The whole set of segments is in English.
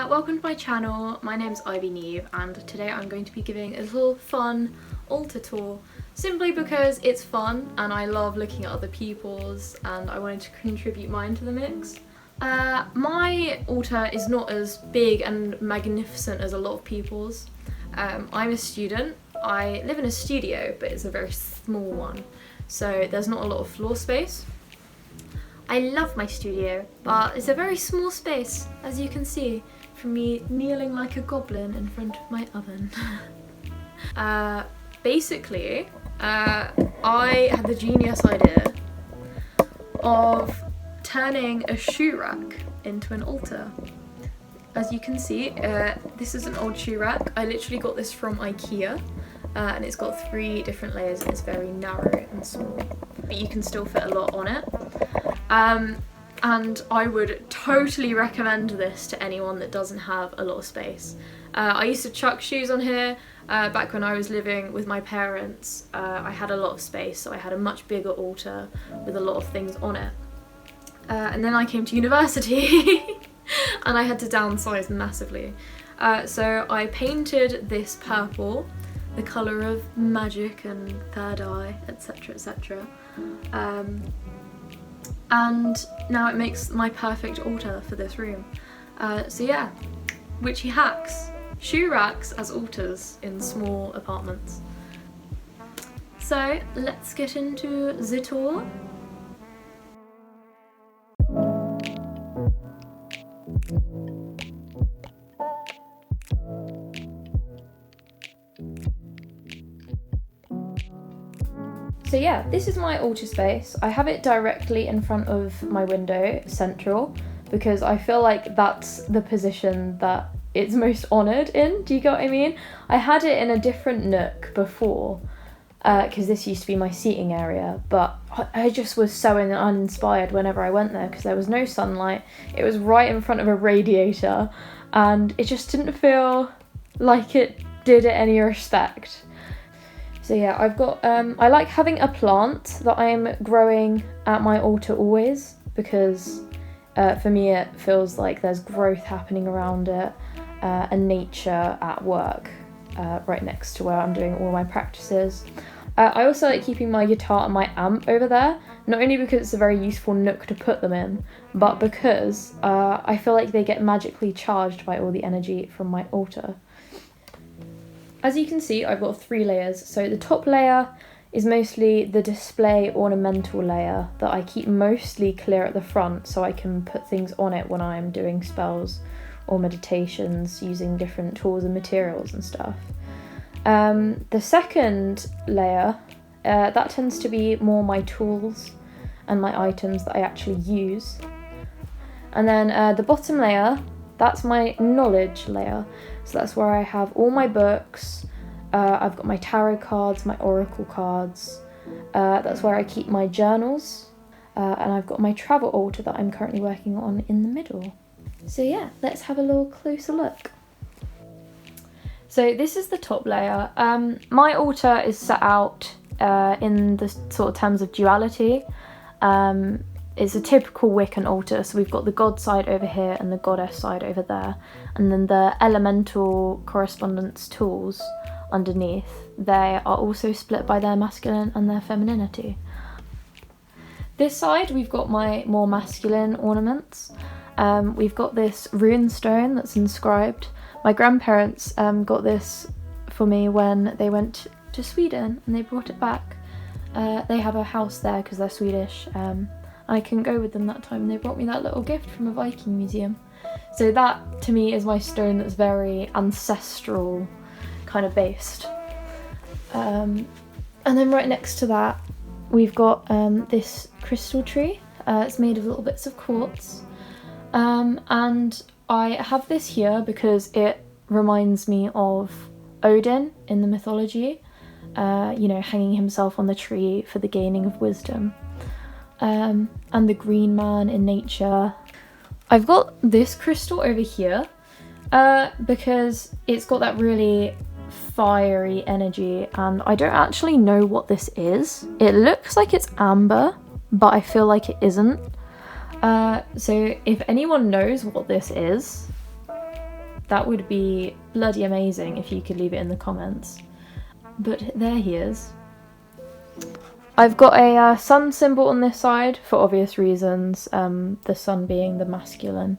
Welcome to my channel. My name's Ivy.neive and today I'm going to be giving a little fun altar tour simply because it's fun and I love looking at other people's and I wanted to contribute mine to the mix. My altar is not as big and magnificent as a lot of people's. I'm a student. I live in a studio but it's a very small one, so there's not a lot of floor space. I love my studio, but it's a very small space, as you can see from me kneeling like a goblin in front of my oven. Basically, I had the genius idea of turning a shoe rack into an altar. As you can see, this is an old shoe rack. I literally got this from IKEA, and it's got 3 different layers and it's very narrow and small, but you can still fit a lot on it. And I would totally recommend this to anyone that doesn't have a lot of space. I used to chuck shoes on here back when I was living with my parents. I had a lot of space, so I had a much bigger altar with a lot of things on it. And then I came to university and I had to downsize massively. So I painted this purple, the colour of magic and third eye, etc, etc. And now it makes my perfect altar for this room. So yeah, witchy hacks. Shoe racks as altars in small apartments. So let's get into the tour. So yeah, this is my altar space. I have it directly in front of my window, central, because I feel like that's the position that it's most honoured in. Do you get what I mean? I had it in a different nook before, because this used to be my seating area, but I just was so uninspired whenever I went there because there was no sunlight. It was right in front of a radiator and it just didn't feel like it did it any respect. So yeah, I've got, I like having a plant that I'm growing at my altar always, because for me it feels like there's growth happening around it, and nature at work right next to where I'm doing all my practices. I also like keeping my guitar and my amp over there, not only because it's a very useful nook to put them in, but because I feel like they get magically charged by all the energy from my altar. As you can see, I've got 3 layers. So the top layer is mostly the display ornamental layer that I keep mostly clear at the front so I can put things on it when I'm doing spells or meditations using different tools and materials and stuff. The second layer, that tends to be more my tools and my items that I actually use. And then the bottom layer, that's my knowledge layer. So that's where I have all my books, I've got my tarot cards, my oracle cards, that's where I keep my journals, and I've got my travel altar that I'm currently working on in the middle. So yeah, let's have a little closer look. So this is the top layer. My altar is set out in the sort of terms of duality. It's a typical Wiccan altar, so we've got the god side over here and the goddess side over there, and then the elemental correspondence tools underneath, they are also split by their masculine and their femininity. This side we've got my more masculine ornaments. We've got this rune stone that's inscribed. My grandparents got this for me when they went to Sweden and they brought it back. They have a house there because they're Swedish. I couldn't go with them that time and they brought me that little gift from a Viking museum. So that to me is my stone that's very ancestral kind of based. And then right next to that we've got this crystal tree. It's made of little bits of quartz. And I have this here because it reminds me of Odin in the mythology, you know, hanging himself on the tree for the gaining of wisdom. And the green man in nature. I've got this crystal over here because it's got that really fiery energy, and I don't actually know what this is. It looks like it's amber, but I feel like it isn't. So if anyone knows what this is, that would be bloody amazing if you could leave it in the comments. But there he is. I've got a sun symbol on this side for obvious reasons, the sun being the masculine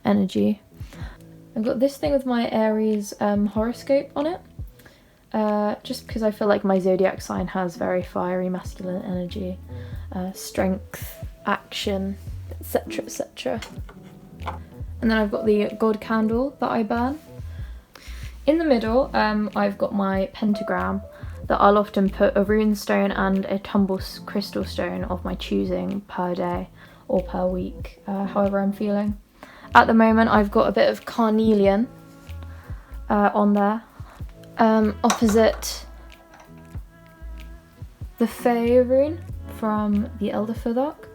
energy. I've got this thing with my Aries horoscope on it, just because I feel like my zodiac sign has very fiery masculine energy, strength, action, etc, etc. And then I've got the god candle that I burn. In the middle, I've got my pentagram that I'll often put a rune stone and a tumble crystal stone of my choosing per day or per week, however I'm feeling. At the moment, I've got a bit of carnelian on there, opposite the Fey rune from the Elder Furthark.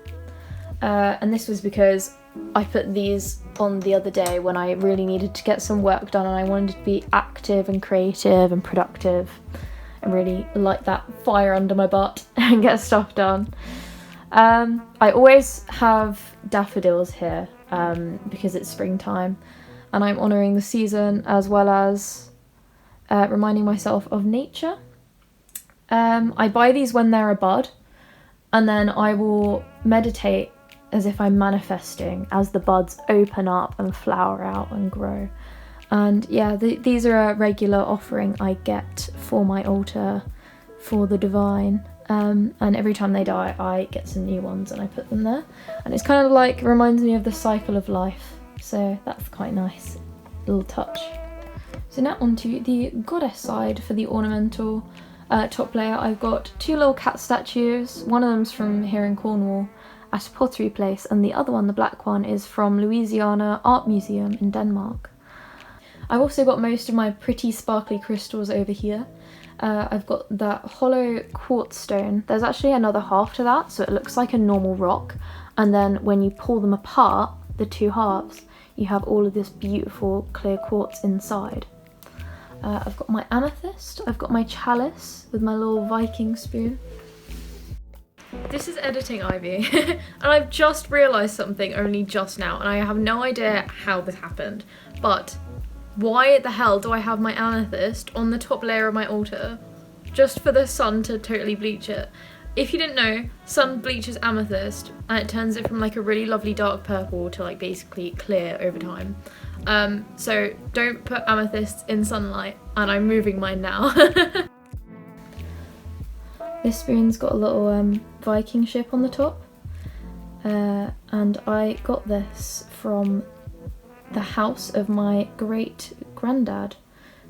And this was because I put these on the other day when I really needed to get some work done and I wanted to be active and creative and productive and really light that fire under my butt and get stuff done. I always have daffodils here because it's springtime and I'm honouring the season as well as reminding myself of nature. I buy these when they're a bud, and then I will meditate as if I'm manifesting as the buds open up and flower out and grow. And yeah, these are a regular offering I get for my altar for the divine. And every time they die, I get some new ones and I put them there. And it's kind of like, reminds me of the cycle of life. So that's quite nice, little touch. So now onto the goddess side for the ornamental top layer. I've got two little cat statues. One of them's from here in Cornwall at a pottery place, and the other one, the black one, is from Louisiana Art Museum in Denmark. I've also got most of my pretty sparkly crystals over here. I've got that hollow quartz stone. There's actually another half to that, so it looks like a normal rock. And then when you pull them apart, the two halves, you have all of this beautiful clear quartz inside. I've got my amethyst. I've got my chalice with my little Viking spoon. This is editing Ivy, and I've just realised something only just now, and I have no idea how this happened, but why the hell do I have my amethyst on the top layer of my altar just for the sun to totally bleach it? If you didn't know, sun bleaches amethyst and it turns it from like a really lovely dark purple to like basically clear over time. So don't put amethysts in sunlight, and I'm moving mine now. This spoon's got a little Viking ship on the top, and I got this from the house of my great granddad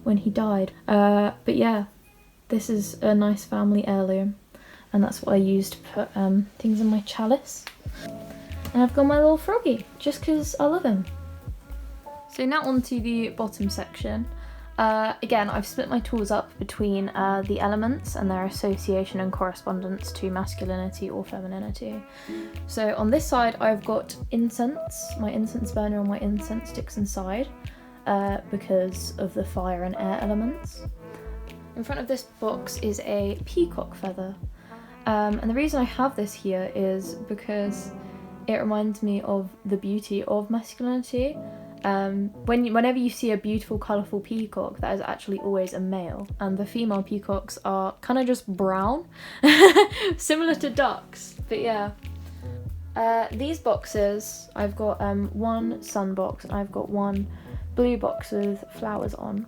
when he died. But yeah, this is a nice family heirloom, and that's what I use to put things in my chalice. And I've got my little froggy just because I love him. So now onto the bottom section. Again, I've split my tools up between the elements and their association and correspondence to masculinity or femininity. So on this side, I've got incense, my incense burner and my incense sticks inside because of the fire and air elements. In front of this box is a peacock feather. And the reason I have this here is because it reminds me of the beauty of masculinity. Whenever you see a beautiful colourful peacock, that is actually always a male, and the female peacocks are kind of just brown, similar to ducks. But yeah, these boxes, I've got one sun box and I've got one blue box with flowers on.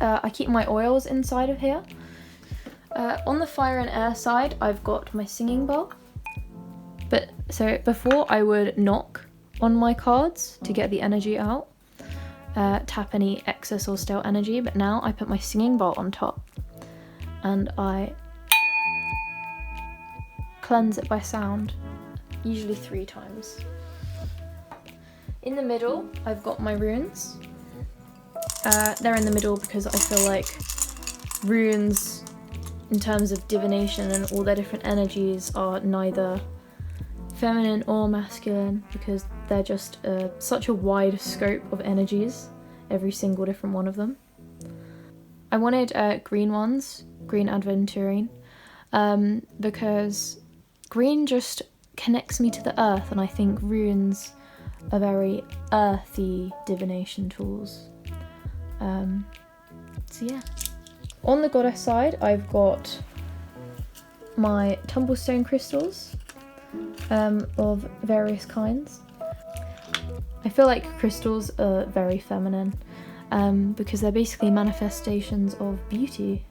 I keep my oils inside of here. On the fire and air side, I've got my singing bowl. But so before I would knock on my cards to get the energy out, tap any excess or stale energy, but now I put my singing bowl on top and I cleanse it by sound, usually 3 times. In the middle, I've got my runes. They're in the middle because I feel like runes, in terms of divination and all their different energies, are neither feminine or masculine, because they're just such a wide scope of energies, every single different one of them. I wanted green ones, green aventurine, because green just connects me to the earth, and I think runes are very earthy divination tools. So yeah. On the goddess side, I've got my tumblestone crystals of various kinds. I feel like crystals are very feminine because they're basically manifestations of beauty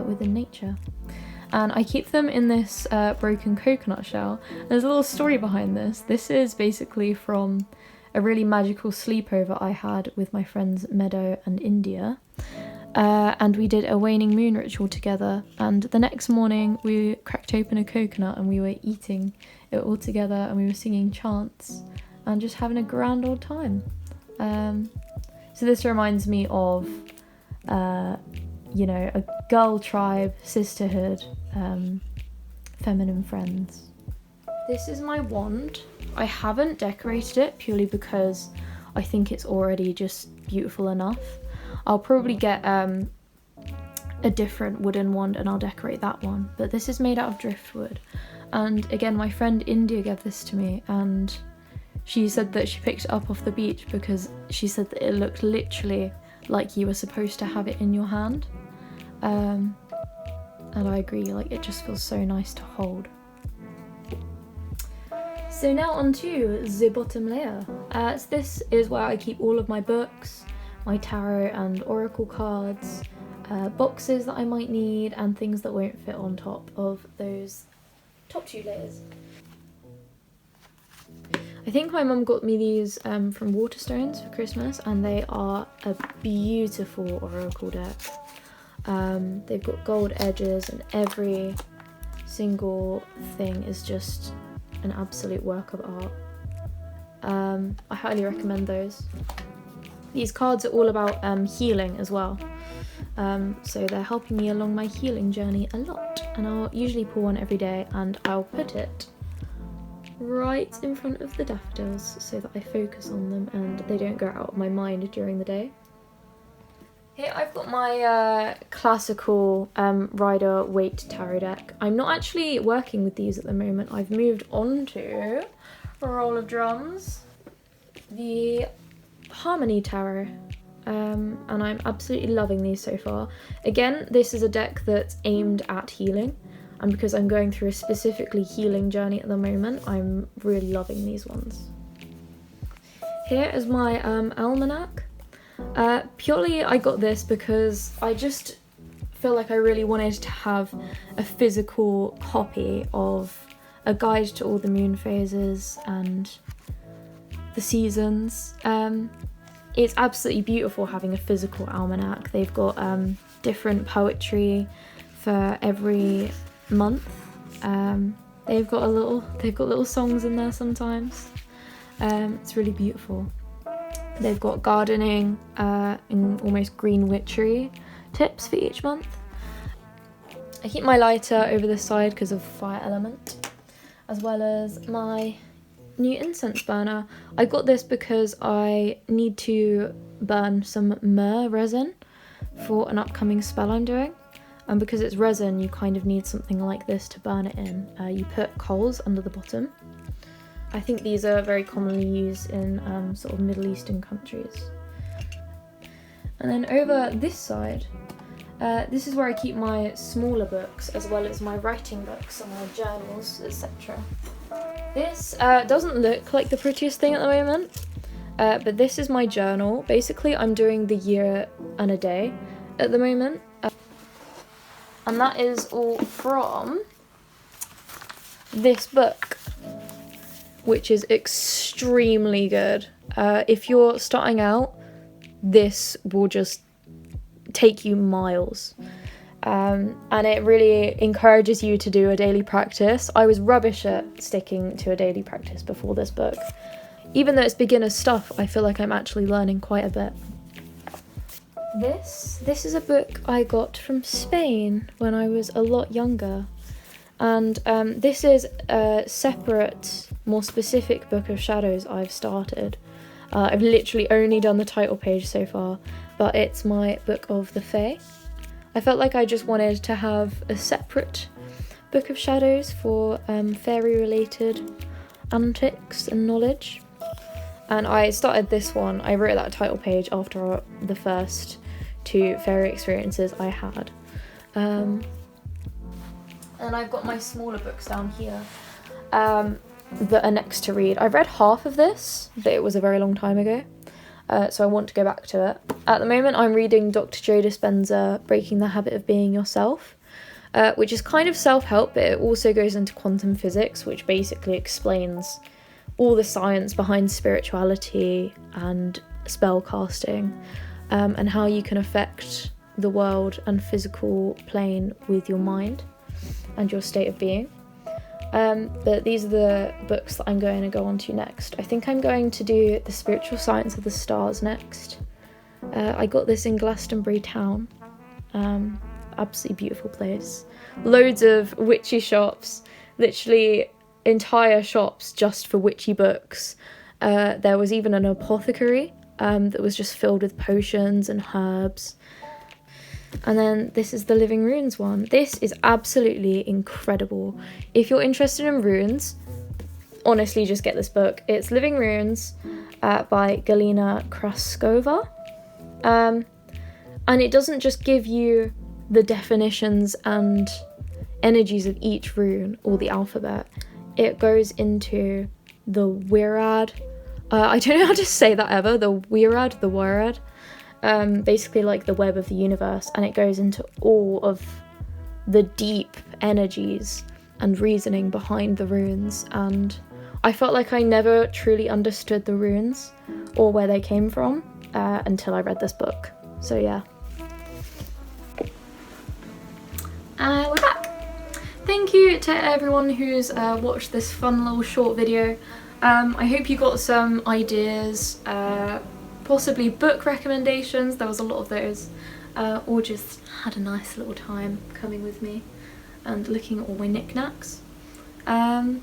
within nature. And I keep them in this broken coconut shell. There's a little story behind this. This is basically from a really magical sleepover I had with my friends Meadow and India. And we did a waning moon ritual together, and the next morning we cracked open a coconut and we were eating it all together, and we were singing chants and just having a grand old time. So this reminds me of a girl tribe, sisterhood, feminine friends. This is my wand. I haven't decorated it purely because I think it's already just beautiful enough. I'll probably get a different wooden wand and I'll decorate that one, but this is made out of driftwood. And again, my friend India gave this to me, and she said that she picked it up off the beach because she said that it looked literally like you were supposed to have it in your hand. And I agree, like it just feels so nice to hold. So now on to the bottom layer. So this is where I keep all of my books, my tarot and oracle cards, boxes that I might need, and things that won't fit on top of those top two layers. I think my mum got me these from Waterstones for Christmas, and they are a beautiful oracle deck. They've got gold edges and every single thing is just an absolute work of art. I highly recommend those. These cards are all about healing as well, so they're helping me along my healing journey a lot, and I'll usually pull one every day and I'll put it right in front of the daffodils so that I focus on them and they don't go out of my mind during the day. Here I've got my classical Rider-Waite tarot deck. I'm not actually working with these at the moment. I've moved on to, roll of drums, the Harmony Tarot, and I'm absolutely loving these so far. Again, this is a deck that's aimed at healing, and because I'm going through a specifically healing journey at the moment, I'm really loving these ones. Here is my almanac. Purely I got this because I just feel like I really wanted to have a physical copy of a guide to all the moon phases and the seasons. It's absolutely beautiful having a physical almanac. They've got different poetry for every month. They've got little songs in there sometimes. It's really beautiful. They've got gardening and almost green witchery tips for each month. I keep my lighter over this side because of fire element, as well as my new incense burner. I got this because I need to burn some myrrh resin for an upcoming spell I'm doing, and because it's resin you kind of need something like this to burn it in. You put coals under the bottom. I think these are very commonly used in sort of Middle Eastern countries. And then over this side, this is where I keep my smaller books as well as my writing books and my journals, etc. This doesn't look like the prettiest thing at the moment, but this is my journal. Basically, I'm doing the year and a day at the moment. And that is all from this book, which is extremely good. If you're starting out, this will just take you miles. And it really encourages you to do a daily practice. I was rubbish at sticking to a daily practice before this book. Even though it's beginner stuff, I feel like I'm actually learning quite a bit. This is a book I got from Spain when I was a lot younger. And this is a separate, more specific book of shadows I've started. I've literally only done the title page so far, but it's my book of the Fae. I felt like I just wanted to have a separate book of shadows for fairy related antics and knowledge. And I started this one, I wrote that title page after the first 2 fairy experiences I had. And I've got my smaller books down here that are next to read. I've read half of this, but it was a very long time ago, so I want to go back to it. At the moment I'm reading Dr. Joe Dispenza, Breaking the Habit of Being Yourself, which is kind of self-help, but it also goes into quantum physics, which basically explains all the science behind spirituality and spell casting, and how you can affect the world and physical plane with your mind and your state of being. But these are the books that I'm going to go on to next. I think I'm going to do The Spiritual Science of the Stars next. I got this in Glastonbury town. Absolutely beautiful place. Loads of witchy shops, literally entire shops just for witchy books. There was even an apothecary that was just filled with potions and herbs. And then this is the Living Runes one. This is absolutely incredible. If you're interested in runes, honestly just get this book. It's Living Runes by Galina Kraskova. And it doesn't just give you the definitions and energies of each rune or the alphabet. It goes into the Wirad. I don't know how to say that ever. The Wirad. Basically like the web of the universe, and it goes into all of the deep energies and reasoning behind the runes, and I felt like I never truly understood the runes or where they came from until I read this book. So yeah. We're back. Thank you to everyone who's watched this fun little short video. I hope you got some ideas, possibly book recommendations, there was a lot of those, or just had a nice little time coming with me and looking at all my knickknacks. And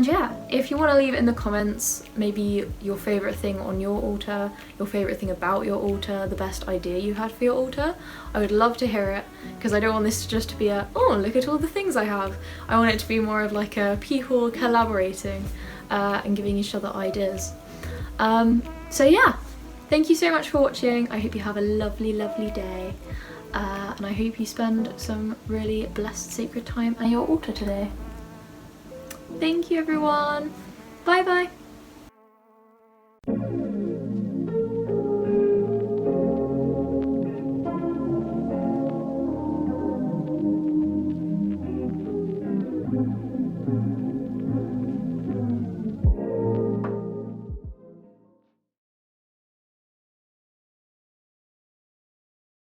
yeah, if you want to leave it in the comments, maybe your favourite thing on your altar, your favourite thing about your altar, the best idea you had for your altar, I would love to hear it, because I don't want this just to be a, oh look at all the things I have. I want it to be more of like a people collaborating and giving each other ideas. So yeah. Thank you so much for watching. I hope you have a lovely, lovely day. And I hope you spend some really blessed sacred time at your altar today. Thank you everyone. Bye bye.